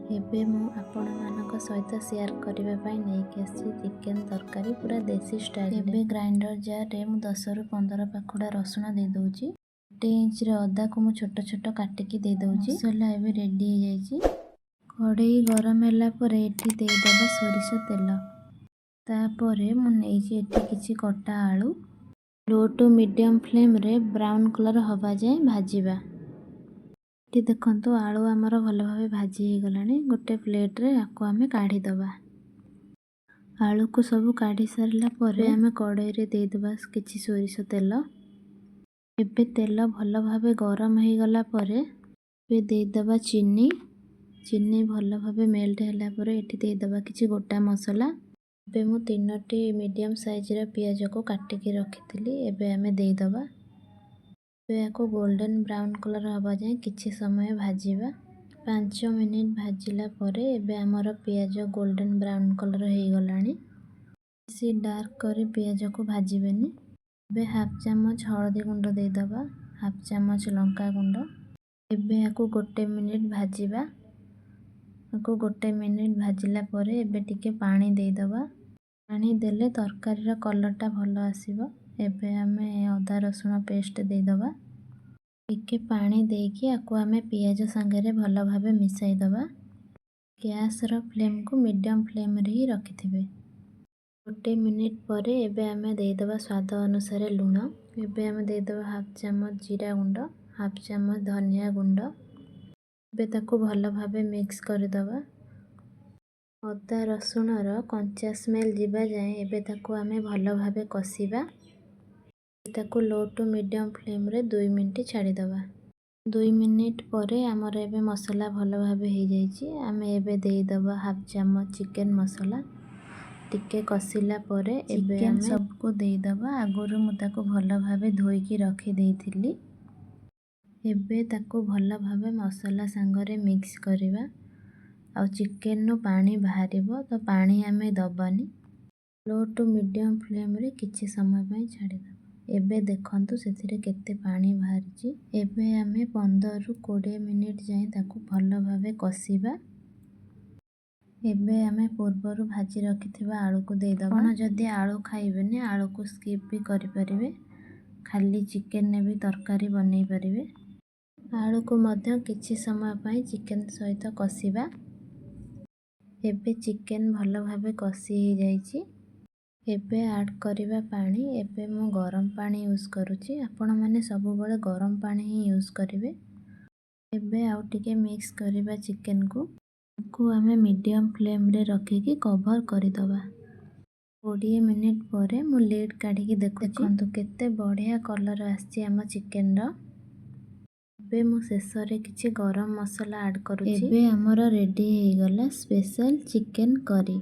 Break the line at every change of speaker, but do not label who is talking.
एबे मु आपण मानक सहित शेयर करबा पई नै के आसी चिकन तरकारी पूरा देसी स्टाइल। एबे ग्राइंडर जार रे मु 10 रु 15 पाखुडा रसुण दे दउची। 1 इंच रे अदा को मु छोट छोट काटी के दे दउची। मसाला एबे रेडी हो जाईची। कढ़ई गरम होला परे एठी दे दबा सोरिष तेल। तापरे मु नेइची एठी किछि कटा आलू लो टू मीडियम फ्लेम रे ब्राउन कलर हवा जाए भाजीबा। एठी देखंतु आलू हमर भल भाबे भाजी हे गलानी। गोटे प्लेट रे आको हमें काढी दबा। आलू को सब काढी सरला परे हमें कढ़ई रे दे दबा किछि सोरिष तेल। एबे तेल भल भाबे गरम हे गला परे बे दे दबा चीनी। चीनी भल भाबे मेल्ट होला परे एठी दे दबा किछि गोटा मसाला। एबे मु 3टी मीडियम साइज रे प्याज को काटी के रखितली। एबे हमें दे दबा। एबे आको गोल्डन ब्राउन कलर हवा जाए किछि समय भाजीबा। 5 मिनिट भाजिला परे एबे हमर प्याज गोल्डन ब्राउन कलर हे गलानी। सी डार्क करे प्याज को भाजीबेनी। एबे हाफ चम्मच हळदी गुंड दे दबा, हाफ चम्मच लंका गुंड। एबे आको गोटे मिनिट भाजीबा। आको गोटे मिनिट भाजिला परे एबे टिके पानी दे दबा। पानी देले तरकारी रा कलर टा भलो आसीबो। एबे हमें अदा रसुण पेस्ट दे दबा। टिके पानी देकी आको हमें पियाज संगे रे भलो भाबे मिसाई दबा। गैस रो फ्लेम को मीडियम फ्लेम रे ही रखिथिबे। गोटे मिनिट परे एबे हमें दे दबा स्वाद अनुसार लूण। एबे हमें दे दबा हाफ चम्मच जीरा गुंड, हाफ चम्मच धनिया गुंड। एबे ताको भलो भाबे मिक्स कर दबा। अदा रसुण रो कंचा स्मेल जिबा जाए एबे ताको हमें भलो भाबे कसीबा। ताको लो टू मीडियम फ्लेम रे 2 मिनिट छाड़ी दबा। 2 मिनिट परे हमर एबे मसाला भलो भाबे हे जाईची। हमें एबे दे दबा हाफ चम्मच चिकन मसाला। टिके कसिला परे एबे हम सब को दे दबा। आगुरु मु ताको भलो भाबे धोई की रखी देइथिली। एबे ताको भलो भाबे मसाला संगरे मिक्स करिबा। आ चिकन नो पानी बाहरिबो तो पानी हमें दबानी। लो टू मीडियम फ्लेम रे किछि समय पई छाडी दबा। एबे देखंतु सेथिरे केते पानी बाहरिची। एबे हमें 15 रु 20 मिनिट जाए ताको भलो भाबे कसीबा। एबे हमें पूर्वरु भाजी रखिथिबा आलू को दे दबा। आपण जदी आलू खाइबेनी आलू को स्किप भी करि परिबे। खाली चिकन ने भी तरकारी बनै परिबे। आलू को मध्य किछि समय पई चिकन सहित कसीबा। एबे चिकन भलो भाबे कसी हे जाईची। एबे ऐड करिबा पानी। एबे मु गरम पानी यूज करूची। आपण माने सब बळे गरम पानी ही यूज करिवे। एबे आउ टिके मिक्स करिबा चिकन को हमें मीडियम फ्लेम रे रखी की कवर करि दबा। 20 मिनिट परे मु लिड काढी की देखंतु केते बढ़िया कलर आछि हम चिकन रो। एबे मु शेषो रे किछि गरम मसाला ऐड करूची। एबे हमर रेडी हे गला स्पेशल चिकन करी।